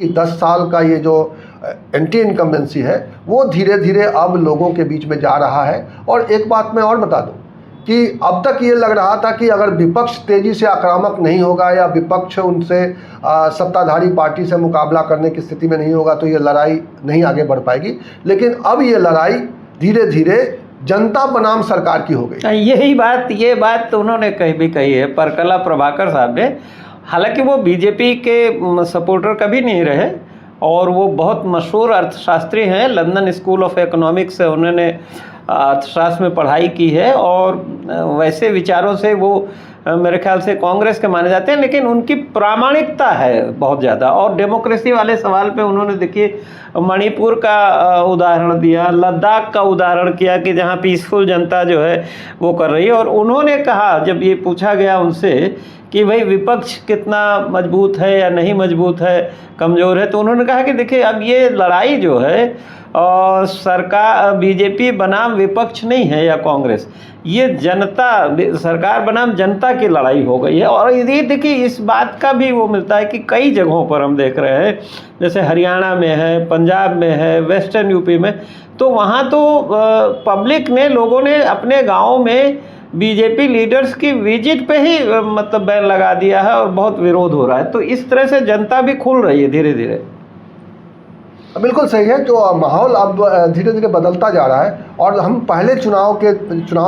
कि 10 साल का ये जो एंटी इनकम्बेंसी है वो धीरे धीरे अब लोगों के बीच में जा रहा है। और एक बात मैं और बता दूं कि अब तक ये लग रहा था कि अगर विपक्ष तेजी से आक्रामक नहीं होगा या विपक्ष उनसे सत्ताधारी पार्टी से मुकाबला करने की स्थिति में नहीं होगा तो ये लड़ाई नहीं आगे बढ़ पाएगी। लेकिन अब ये लड़ाई धीरे धीरे जनता बनाम सरकार की हो गई। ये बात तो उन्होंने कही है परकला प्रभाकर साहब ने। हालांकि वो बीजेपी के सपोर्टर कभी नहीं रहे और वो बहुत मशहूर अर्थशास्त्री हैं। लंदन स्कूल ऑफ इकोनॉमिक्स से उन्होंने अर्थशास्त्र में पढ़ाई की है और वैसे विचारों से वो मेरे ख्याल से कांग्रेस के माने जाते हैं, लेकिन उनकी प्रामाणिकता है बहुत ज़्यादा। और डेमोक्रेसी वाले सवाल पे उन्होंने देखिए मणिपुर का उदाहरण दिया, लद्दाख का उदाहरण किया कि जहाँ पीसफुल जनता जो है वो कर रही है। और उन्होंने कहा, जब ये पूछा गया उनसे कि भाई विपक्ष कितना मजबूत है या नहीं मजबूत है, कमज़ोर है, तो उन्होंने कहा कि देखिए अब ये लड़ाई जो है सरकार बीजेपी बनाम विपक्ष नहीं है या कांग्रेस, ये जनता सरकार बनाम जनता की लड़ाई हो गई है। और ये देखिए इस बात का भी वो मिलता है कि कई जगहों पर हम देख रहे हैं, जैसे हरियाणा में है, पंजाब में है, वेस्टर्न यूपी में, तो वहाँ तो पब्लिक ने, लोगों ने अपने गाँव में बीजेपी लीडर्स की विजिट पे ही मतलब बैन लगा दिया है और बहुत विरोध हो रहा है। तो इस तरह से जनता भी खुल रही है धीरे धीरे। बिल्कुल सही है, जो माहौल अब धीरे धीरे बदलता जा रहा है। और हम पहले चुनाव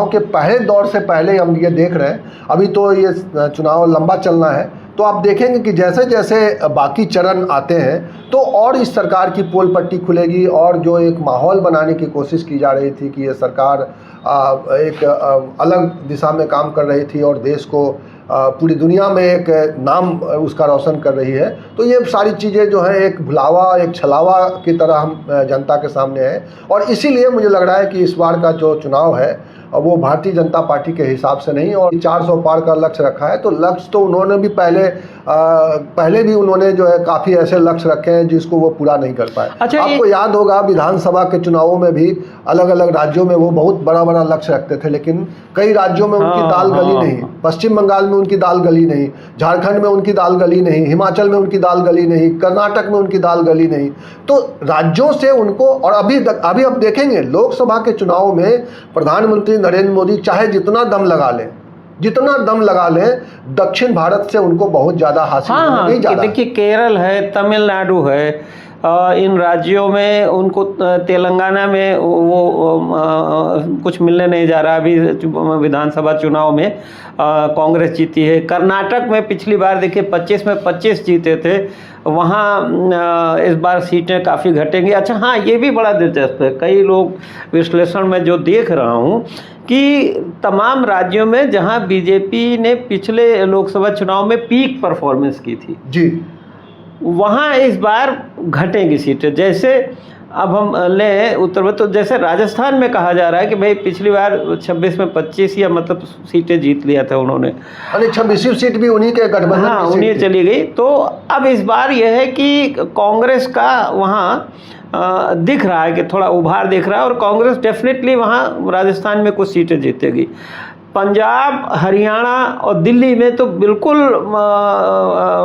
के पहले दौर से पहले हम ये देख रहे हैं, अभी तो ये चुनाव लंबा चलना है, तो आप देखेंगे कि जैसे जैसे बाकी चरण आते हैं तो और इस सरकार की पोल पट्टी खुलेगी। और जो एक माहौल बनाने की कोशिश की जा रही थी कि ये सरकार एक अलग दिशा में काम कर रही थी और देश को पूरी दुनिया में एक नाम उसका रोशन कर रही है, तो ये सारी चीज़ें जो है एक भुलावा, एक छलावा की तरह हम जनता के सामने है। और इसीलिए मुझे लग रहा है कि इस बार का जो चुनाव है वो भारतीय जनता पार्टी के हिसाब से नहीं, और 400 पार का लक्ष्य रखा है। तो लक्ष्य तो उन्होंने भी पहले भी उन्होंने जो है काफ़ी ऐसे लक्ष्य रखे हैं जिसको वो पूरा नहीं कर पाए। अच्छा, आपको याद होगा विधानसभा के चुनावों में भी अलग अलग राज्यों में वो बहुत बड़ा बड़ा लक्ष्य रखते थे, लेकिन कई राज्यों में उनकी दाल गली नहीं। पश्चिम बंगाल में उनकी दाल गली नहीं, झारखंड में उनकी दाल गली नहीं, हिमाचल में उनकी दाल गली नहीं, कर्नाटक में उनकी दाल गली नहीं। तो राज्यों से उनको, और अभी अब देखेंगे लोकसभा के चुनाव में प्रधानमंत्री नरेंद्र मोदी चाहे जितना दम लगा लें, दक्षिण भारत से उनको बहुत ज़्यादा हासिल नहीं जा रहा। देखिए केरल है, तमिलनाडु है, इन राज्यों में उनको, तेलंगाना में वो कुछ मिलने नहीं जा रहा। अभी विधानसभा चुनाव में कांग्रेस जीती है। कर्नाटक में पिछली बार देखिए 25 में 25 जीते थे, वहाँ इस बार सीटें काफ़ी घटेंगी। अच्छा हाँ, ये भी बड़ा दिलचस्प है, कई लोग विश्लेषण में जो देख रहा हूँ कि तमाम राज्यों में जहाँ बीजेपी ने पिछले लोकसभा चुनाव में पीक परफॉर्मेंस की थी जी, वहाँ इस बार घटेंगी सीटें। जैसे अब हम लें उत्तर प्रदेश, तो जैसे राजस्थान में कहा जा रहा है कि भाई पिछली बार 26 में 25 या मतलब सीटें जीत लिया था उन्होंने, 26वीं सीट भी उन्हीं के गठबंधन, हाँ उन्हीं चली गई। तो अब इस बार यह है कि कांग्रेस का वहाँ दिख रहा है कि थोड़ा उभार दिख रहा है, और कांग्रेस डेफिनेटली वहाँ राजस्थान में कुछ सीटें जीतेगी। पंजाब, हरियाणा और दिल्ली में तो बिल्कुल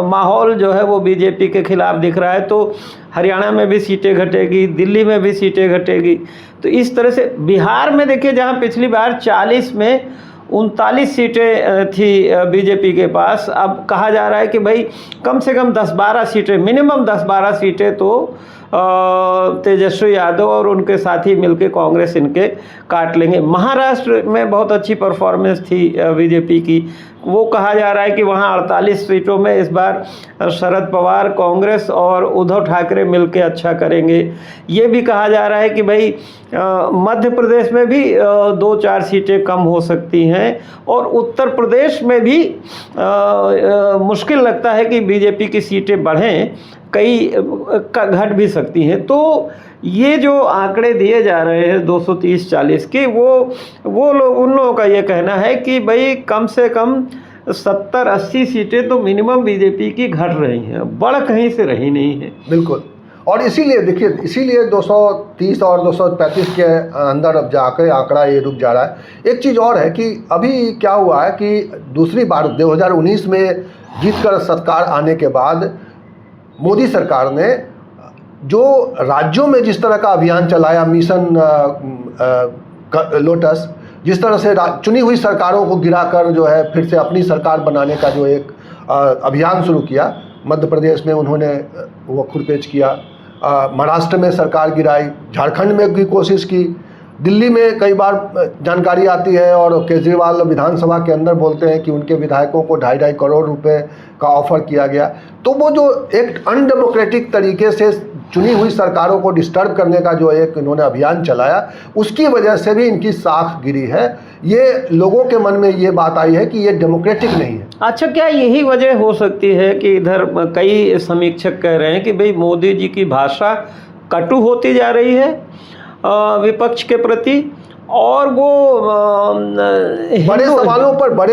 माहौल जो है वो बीजेपी के खिलाफ दिख रहा है। तो हरियाणा में भी सीटें घटेगी, दिल्ली में भी सीटें घटेगी। तो इस तरह से बिहार में देखिए, जहां पिछली बार 40 में 39 सीटें थी बीजेपी के पास, अब कहा जा रहा है कि भाई कम से कम 10-12 सीटें, मिनिमम 10-12 सीटें तो तेजस्वी यादव और उनके साथी मिलके कांग्रेस इनके काट लेंगे। महाराष्ट्र में बहुत अच्छी परफॉर्मेंस थी बीजेपी की, वो कहा जा रहा है कि वहाँ 48 सीटों में इस बार शरद पवार, कांग्रेस और उद्धव ठाकरे मिलके अच्छा करेंगे। ये भी कहा जा रहा है कि भाई मध्य प्रदेश में भी 2-4 सीटें कम हो सकती हैं, और उत्तर प्रदेश में भी मुश्किल लगता है कि बीजेपी की सीटें बढ़ें, कई घट भी सकती हैं। तो ये जो आंकड़े दिए जा रहे हैं 230-40 के, वो लोग, उन लोगों का ये कहना है कि भाई कम से कम 70-80 सीटें तो मिनिमम बीजेपी की घट रही हैं, बढ़ कहीं से रही नहीं है। बिल्कुल, और इसीलिए देखिए, इसीलिए 230 और 235 के अंदर अब जाकर आंकड़ा ये रुक जा रहा है। एक चीज़ और है कि अभी क्या हुआ है कि दूसरी बार 2019 में जीतकर सरकार आने के बाद मोदी सरकार ने जो राज्यों में जिस तरह का अभियान चलाया, मिशन लोटस, जिस तरह से चुनी हुई सरकारों को गिराकर जो है फिर से अपनी सरकार बनाने का जो एक अभियान शुरू किया, मध्य प्रदेश में उन्होंने वो खुरपेच किया, महाराष्ट्र में सरकार गिराई, झारखंड में भी कोशिश की, दिल्ली में कई बार जानकारी आती है और केजरीवाल विधानसभा के अंदर बोलते हैं कि उनके विधायकों को 2.5 करोड़ रुपए का ऑफर किया गया। तो वो जो एक अनडेमोक्रेटिक तरीके से चुनी हुई सरकारों को डिस्टर्ब करने का जो एक इन्होंने अभियान चलाया, उसकी वजह से भी इनकी साख गिरी है। ये लोगों के मन में ये बात आई है कि ये डेमोक्रेटिक नहीं है। अच्छा, क्या यही वजह हो सकती है कि इधर कई समीक्षक कह रहे हैं कि भाई मोदी जी की भाषा कटु होती जा रही है विपक्ष के प्रति, और वो बड़े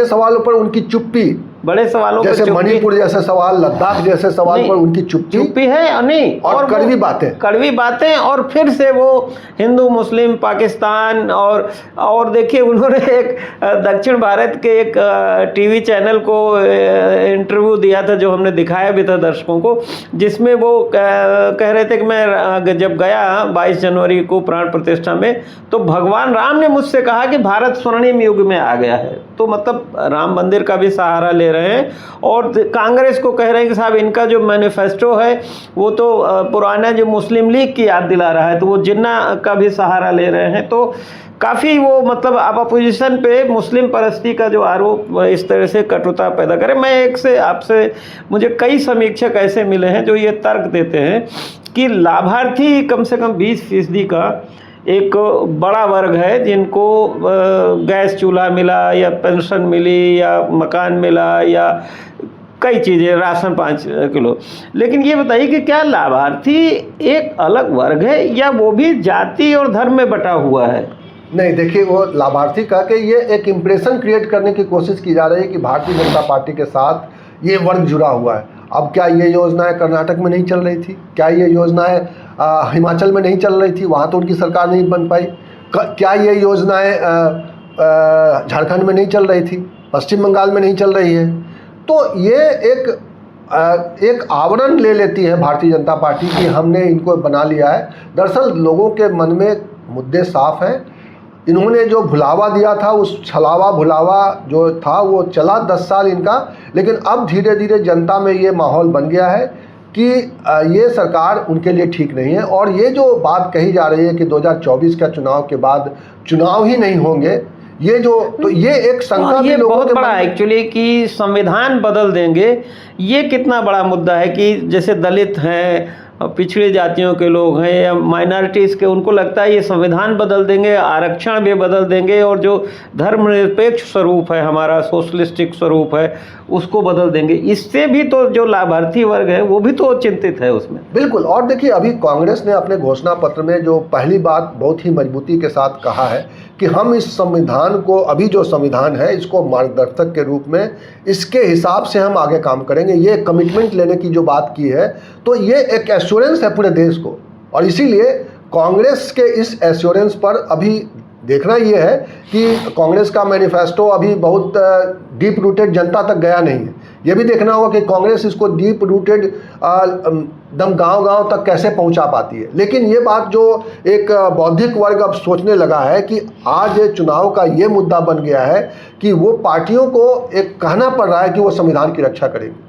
सवालों पर उनकी चुप्पी, बड़े सवालों पर जैसे मणिपुर जैसे सवाल, लद्दाख जैसे सवाल पर उनकी चुप्पी है नहीं, और कड़वी बातें, और फिर से वो हिंदू मुस्लिम पाकिस्तान, और देखिए उन्होंने एक दक्षिण भारत के एक टीवी चैनल को इंटरव्यू दिया था, जो हमने दिखाया भी था दर्शकों को, जिसमें वो कह रहे थे कि मैं जब गया 22 जनवरी को प्राण प्रतिष्ठा में, तो भगवान राम ने मुझसे कहा कि भारत स्वर्णिम युग में आ गया है। तो मतलब राम मंदिर का भी सहारा ले रहे हैं, और कांग्रेस को कह रहे हैं कि साहब इनका जो मैनिफेस्टो है वो तो पुराना जो मुस्लिम लीग की याद दिला रहा है, तो वो जिन्ना का भी सहारा ले रहे हैं। तो काफ़ी वो मतलब आप अपोजिशन पे मुस्लिम परस्ती का जो आरोप इस तरह से कटुता पैदा करे। मैं एक से आपसे, मुझे कई समीक्षक ऐसे मिले हैं जो ये तर्क देते हैं कि लाभार्थी कम से कम 20% का एक बड़ा वर्ग है जिनको गैस चूल्हा मिला या पेंशन मिली या मकान मिला या कई चीज़ें, राशन 5 किलो। लेकिन ये बताइए कि क्या लाभार्थी एक अलग वर्ग है या वो भी जाति और धर्म में बटा हुआ है? नहीं, देखिए वो लाभार्थी का के ये एक इम्प्रेशन क्रिएट करने की कोशिश की जा रही है कि भारतीय जनता पार्टी के साथ ये वर्ग जुड़ा हुआ है। अब क्या ये योजनाएं कर्नाटक में नहीं चल रही थी? क्या ये योजनाएं हिमाचल में नहीं चल रही थी? वहाँ तो उनकी सरकार नहीं बन पाई। क्या ये योजनाएं झारखंड में नहीं चल रही थी? पश्चिम बंगाल में नहीं चल रही है? तो ये एक आवरण ले लेती है भारतीय जनता पार्टी कि हमने इनको बना लिया है। दरअसल लोगों के मन में मुद्दे साफ हैं। इन्होंने जो भुलावा दिया था, उस छलावा भुलावा जो था वो चला 10 साल इनका, लेकिन अब धीरे धीरे जनता में ये माहौल बन गया है कि ये सरकार उनके लिए ठीक नहीं है। और ये जो बात कही जा रही है कि 2024 का चुनाव के बाद चुनाव ही नहीं होंगे, ये जो, तो ये एक शंका भी लोगों बहुत बड़ा एक्चुअली कि संविधान बदल देंगे। ये कितना बड़ा मुद्दा है कि जैसे दलित हैं, पिछड़ी जातियों के लोग हैं या माइनॉरिटीज़ के, उनको लगता है ये संविधान बदल देंगे, आरक्षण भी बदल देंगे, और जो धर्मनिरपेक्ष स्वरूप है हमारा, सोशलिस्टिक स्वरूप है, उसको बदल देंगे। इससे भी तो जो लाभार्थी वर्ग है वो भी तो चिंतित है उसमें। बिल्कुल। और देखिए अभी कांग्रेस ने अपने घोषणा पत्र में जो पहली बात बहुत ही मजबूती के साथ कहा है कि हम इस संविधान को, अभी जो संविधान है इसको मार्गदर्शक के रूप में, इसके हिसाब से हम आगे काम करेंगे। ये कमिटमेंट लेने की जो बात की है, तो ये एक एश्योरेंस है पूरे देश को। और इसीलिए कांग्रेस के इस एश्योरेंस पर अभी देखना ये है कि कांग्रेस का मैनिफेस्टो अभी बहुत डीप रूटेड जनता तक गया नहीं है। ये भी देखना होगा कि कांग्रेस इसको डीप रूटेड दम गांव-गांव तक कैसे पहुंचा पाती है। लेकिन ये बात जो एक बौद्धिक वर्ग अब सोचने लगा है कि आज चुनाव का ये मुद्दा बन गया है कि वो पार्टियों को एक कहना पड़ रहा है कि वो संविधान की रक्षा करेंगी।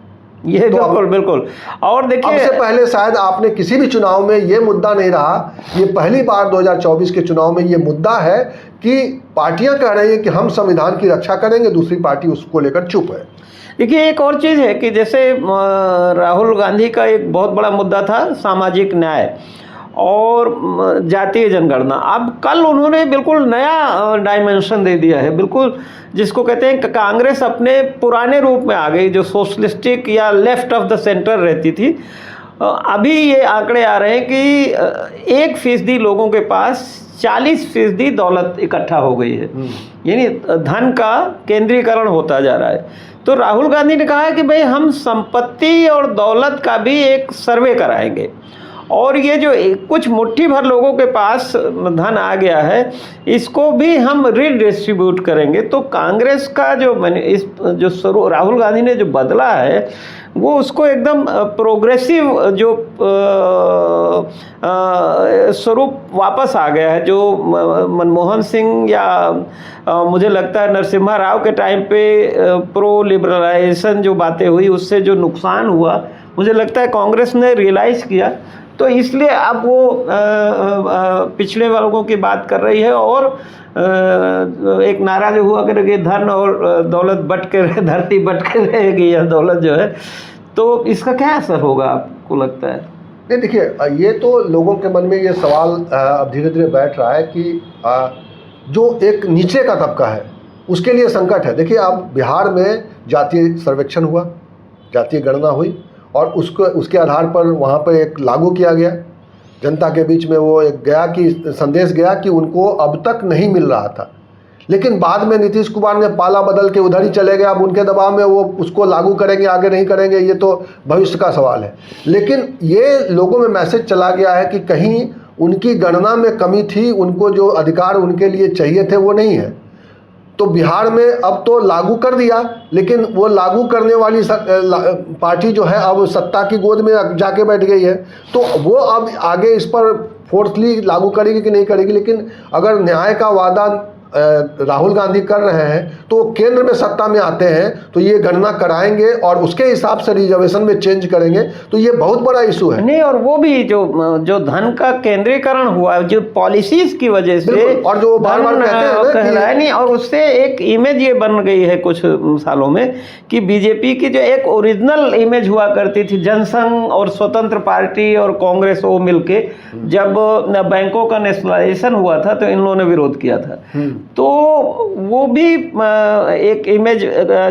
ये तो बिल्कुल। और देखिए, अब से पहले शायद आपने किसी भी चुनाव में ये मुद्दा नहीं रहा। ये पहली बार 2024 के चुनाव में ये मुद्दा है कि पार्टियां कह रही हैं कि हम संविधान की रक्षा करेंगे, दूसरी पार्टी उसको लेकर चुप है। देखिए एक और चीज़ है कि जैसे राहुल गांधी का एक बहुत बड़ा मुद्दा था सामाजिक न्याय और जातीय जनगणना। अब कल उन्होंने बिल्कुल नया डायमेंशन दे दिया है, बिल्कुल जिसको कहते हैं कांग्रेस अपने पुराने रूप में आ गई, जो सोशलिस्टिक या लेफ्ट ऑफ द सेंटर रहती थी। अभी ये आंकड़े आ रहे हैं कि 1% लोगों के पास 40% दौलत इकट्ठा हो गई है, यानी धन का केंद्रीकरण होता जा रहा है। तो राहुल गांधी ने कहा है कि भाई हम संपत्ति और दौलत का भी एक सर्वे कराएंगे और ये जो कुछ मुट्ठी भर लोगों के पास धन आ गया है, इसको भी हम रीडिस्ट्रीब्यूट करेंगे। तो कांग्रेस का जो राहुल गांधी ने जो बदला है, वो उसको एकदम प्रोग्रेसिव जो स्वरूप वापस आ गया है, जो मनमोहन सिंह या मुझे लगता है नरसिम्हा राव के टाइम पे प्रो लिबरलाइजेशन जो बातें हुई, उससे जो नुकसान हुआ, मुझे लगता है कांग्रेस ने रियलाइज़ किया। तो इसलिए अब वो पिछड़े वर्गों की बात कर रही है, और एक नारा जो हुआ करेगी, धन और दौलत बट के धरती बट के रहेगी यह दौलत जो है, तो इसका क्या असर होगा आपको लगता है? नहीं, देखिए, ये तो लोगों के मन में ये सवाल अब धीरे धीरे बैठ रहा है कि जो एक नीचे का तबका है उसके लिए संकट है। देखिए, अब बिहार में जातीय सर्वेक्षण हुआ, जातीय गणना हुई, और उसके आधार पर वहाँ पर एक लागू किया गया, जनता के बीच में वो एक गया कि संदेश गया कि उनको अब तक नहीं मिल रहा था। लेकिन बाद में नीतीश कुमार ने पाला बदल के उधर ही चले गए। अब उनके दबाव में वो उसको लागू करेंगे, आगे नहीं करेंगे, ये तो भविष्य का सवाल है। लेकिन ये लोगों में मैसेज चला गया है कि कहीं उनकी गणना में कमी थी, उनको जो अधिकार उनके लिए चाहिए थे वो नहीं है। तो बिहार में अब तो लागू कर दिया, लेकिन वो लागू करने वाली पार्टी जो है अब सत्ता की गोद में जाके बैठ गई है। तो वो अब आगे इस पर फोर्सली लागू करेगी कि नहीं करेगी। लेकिन अगर न्याय का वादा राहुल गांधी कर रहे हैं, तो केंद्र में सत्ता में आते हैं तो ये गणना कराएंगे और उसके हिसाब से रिजर्वेशन में चेंज करेंगे। तो ये बहुत बड़ा इशू है। नहीं, और वो भी जो धन का केंद्रीकरण हुआ, जो पॉलिसीज की वजह से, और जो बार-बार कहते हैं नहीं, और उससे एक इमेज ये बन गई है कुछ सालों में कि बीजेपी की जो एक ओरिजिनल इमेज हुआ करती थी, जनसंघ और स्वतंत्र पार्टी और कांग्रेस वो मिलके जब बैंकों का नेशनलाइजेशन हुआ था तो इन लोगों ने विरोध किया था। तो वो भी एक इमेज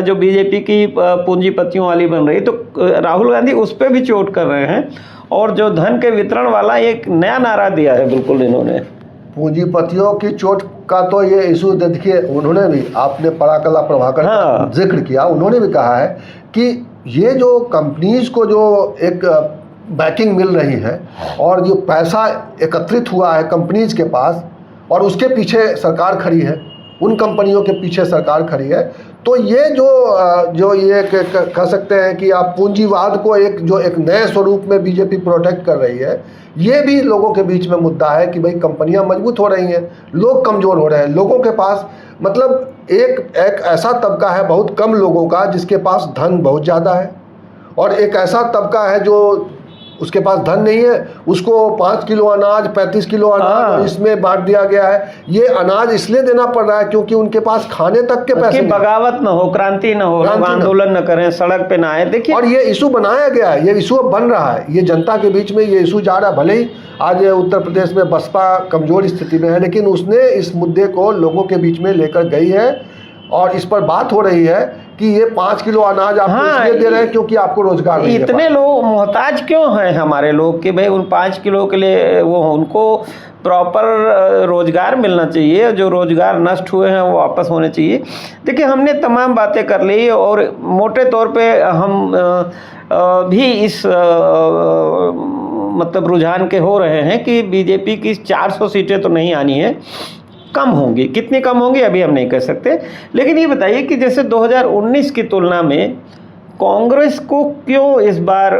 जो बीजेपी की पूंजीपतियों वाली बन रही, तो राहुल गांधी उस पर भी चोट कर रहे हैं। और जो धन के वितरण वाला एक नया नारा दिया है बिल्कुल इन्होंने, पूंजीपतियों की चोट का तो ये इशू देखिए, उन्होंने भी, आपने पराकला प्रभाकर का जिक्र किया, उन्होंने भी कहा है कि ये जो कंपनीज को जो एक बैकिंग मिल रही है और जो पैसा एकत्रित हुआ है कंपनीज के पास और उसके पीछे सरकार खड़ी है, उन कंपनियों के पीछे सरकार खड़ी है, तो ये जो ये कह सकते हैं कि आप पूंजीवाद को एक नए स्वरूप में बीजेपी प्रोटेक्ट कर रही है। ये भी लोगों के बीच में मुद्दा है कि भाई कंपनियां मजबूत हो रही हैं, लोग कमज़ोर हो रहे हैं, लोगों के पास मतलब एक ऐसा तबका है बहुत कम लोगों का जिसके पास धन बहुत ज़्यादा है, और एक ऐसा तबका है जो उसके पास धन नहीं है, उसको 5 किलो अनाज 35 किलो अनाज इसमें बांट दिया गया है। ये अनाज इसलिए देना पड़ रहा है क्योंकि उनके पास खाने तक के पैसे, बगावत न हो, क्रांति न हो, आंदोलन न करें, सड़क पे ना आए। देखिए, और ये इशू बनाया गया है, ये इशू अब बन रहा है, ये जनता के बीच में ये इशू जा रहा है। भले ही आज उत्तर प्रदेश में बसपा कमजोर स्थिति में है, लेकिन उसने इस मुद्दे को लोगों के बीच में लेकर गई है और इस पर बात हो रही है कि ये 5 किलो अनाज आपको इसलिए दे रहे हैं क्योंकि आपको रोजगार नहीं है। इतने लोग मोहताज क्यों हैं हमारे लोग कि भाई उन 5 किलो के लिए वो उनको प्रॉपर रोजगार मिलना चाहिए, जो रोजगार नष्ट हुए हैं वो वापस होने चाहिए। देखिए, हमने तमाम बातें कर ली और मोटे तौर पे हम भी इस मतलब रुझान के हो रहे हैं कि बीजेपी की 400 सीटें तो नहीं आनी है, कम होंगी। कितनी कम होंगी अभी हम नहीं कह सकते। लेकिन ये बताइए कि जैसे 2019 की तुलना में कांग्रेस को क्यों इस बार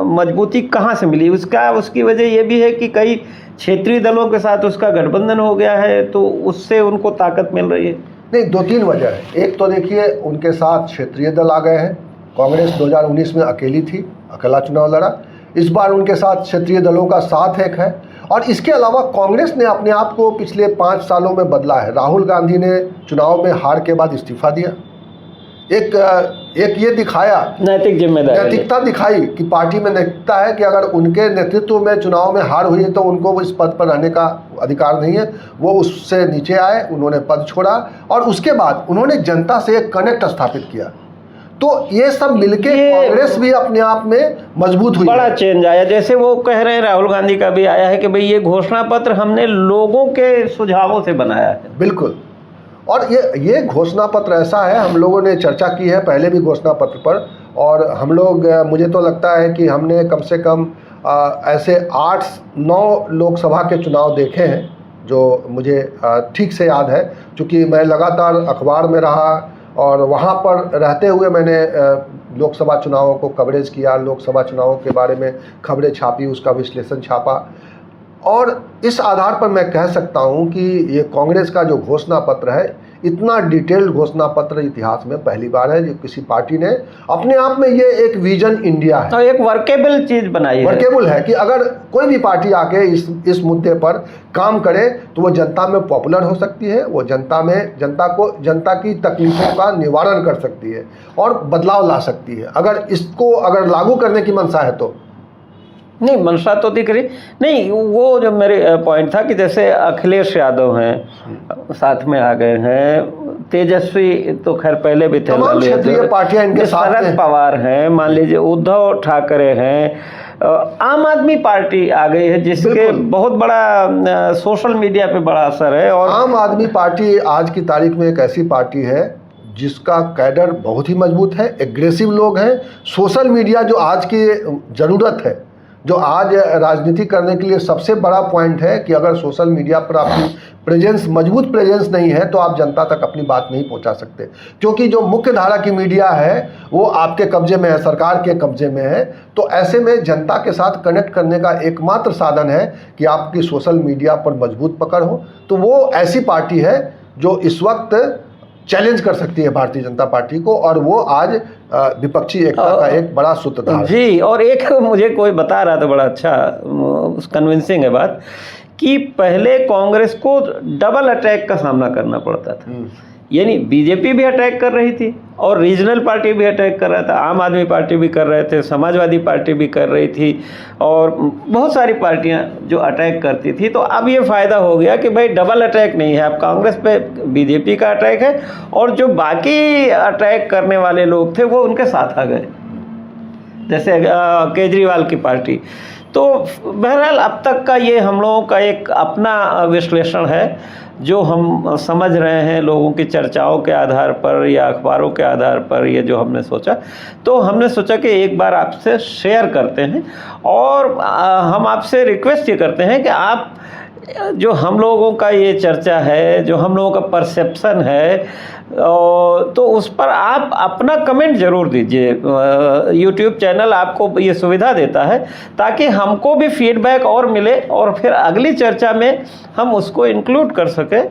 मजबूती कहाँ से मिली? उसकी वजह ये भी है कि कई क्षेत्रीय दलों के साथ उसका गठबंधन हो गया है, तो उससे उनको ताकत मिल रही है। नहीं, 2-3 वजह है। एक तो देखिए, उनके साथ क्षेत्रीय दल आ गए हैं। कांग्रेस 2019 में अकेली थी, अकेला चुनाव लड़ा। इस बार उनके साथ क्षेत्रीय दलों का साथ एक है। और इसके अलावा कांग्रेस ने अपने आप को पिछले 5 सालों में बदला है। राहुल गांधी ने चुनाव में हार के बाद इस्तीफा दिया, एक ये दिखाया, नैतिकता दिखाई कि पार्टी में नैतिकता है कि अगर उनके नेतृत्व में चुनाव में हार हुई है तो उनको इस पद पर रहने का अधिकार नहीं है। वो उससे नीचे आए, उन्होंने पद छोड़ा और उसके बाद उन्होंने जनता से एक कनेक्ट स्थापित किया। तो ये सब मिलके कांग्रेस भी अपने आप में मजबूत हुई, बड़ा चेंज आया। जैसे वो कह रहे हैं, राहुल गांधी का भी आया है कि भाई ये घोषणा पत्र हमने लोगों के सुझावों से बनाया है। बिल्कुल। और ये घोषणा पत्र ऐसा है, हम लोगों ने चर्चा की है पहले भी घोषणा पत्र पर, और हम लोग, मुझे तो लगता है कि हमने कम से कम ऐसे 8-9 लोकसभा के चुनाव देखे हैं जो मुझे ठीक से याद है, क्योंकि मैं लगातार अखबार में रहा और वहाँ पर रहते हुए मैंने लोकसभा चुनावों को कवरेज किया, लोकसभा चुनावों के बारे में खबरें छापी, उसका विश्लेषण छापा। और इस आधार पर मैं कह सकता हूँ कि ये कांग्रेस का जो घोषणा पत्र है, इतना डिटेल्ड घोषणा पत्र इतिहास में पहली बार है जो किसी पार्टी ने अपने आप में, ये एक विजन इंडिया है, तो एक वर्केबल चीज बनाई है, वर्केबल है कि अगर कोई भी पार्टी आके इस मुद्दे पर काम करे तो वो जनता में पॉपुलर हो सकती है, वो जनता की तकलीफों का निवारण कर सकती है और बदलाव ला सकती है, अगर लागू करने की मंशा है तो। नहीं, मंशा तो दिख रही नहीं। वो जो मेरे पॉइंट था कि जैसे अखिलेश यादव हैं, साथ में आ गए हैं, तेजस्वी तो खैर पहले भी थे, तमाम क्षेत्रीय पार्टियां इनके साथ हैं, शरद पवार हैं, मान लीजिए उद्धव ठाकरे हैं, आम आदमी पार्टी आ गई है जिसके बहुत बड़ा सोशल मीडिया पे बड़ा असर है। और आम आदमी पार्टी आज की तारीख में एक ऐसी पार्टी है जिसका कैडर बहुत ही मजबूत है, एग्रेसिव लोग हैं। सोशल मीडिया जो आज की ज़रूरत है, जो आज राजनीति करने के लिए सबसे बड़ा पॉइंट है कि अगर सोशल मीडिया पर आपकी मजबूत प्रेजेंस नहीं है तो आप जनता तक अपनी बात नहीं पहुंचा सकते, क्योंकि जो मुख्य धारा की मीडिया है वो आपके कब्जे में है, सरकार के कब्जे में है। तो ऐसे में जनता के साथ कनेक्ट करने का एकमात्र साधन है कि आपकी सोशल मीडिया पर मजबूत पकड़ हो। तो वो ऐसी पार्टी है जो इस वक्त चैलेंज कर सकती है भारतीय जनता पार्टी को, और वो आज विपक्षी एकता का एक बड़ा सूत्रधार है। जी, और एक मुझे कोई बता रहा था, बड़ा अच्छा कन्विंसिंग है बात, कि पहले कांग्रेस को डबल अटैक का सामना करना पड़ता था। यानी बीजेपी भी अटैक कर रही थी और रीजनल पार्टी भी अटैक कर रहा था, आम आदमी पार्टी भी कर रहे थे, समाजवादी पार्टी भी कर रही थी, और बहुत सारी पार्टियां जो अटैक करती थी। तो अब ये फ़ायदा हो गया कि भाई डबल अटैक नहीं है, अब कांग्रेस पे बीजेपी का अटैक है और जो बाकी अटैक करने वाले लोग थे वो उनके साथ आ गए, जैसे केजरीवाल की पार्टी। तो बहरहाल अब तक का ये हम लोगों का एक अपना विश्लेषण है जो हम समझ रहे हैं लोगों की चर्चाओं के आधार पर या अखबारों के आधार पर, ये जो हमने सोचा, तो हमने सोचा कि एक बार आपसे शेयर करते हैं। और हम आपसे रिक्वेस्ट ये करते हैं कि आप जो हम लोगों का ये चर्चा है, जो हम लोगों का परसेप्शन है, तो उस पर आप अपना कमेंट ज़रूर दीजिए। यूट्यूब चैनल आपको ये सुविधा देता है ताकि हमको भी फीडबैक और मिले और फिर अगली चर्चा में हम उसको इंक्लूड कर सकें।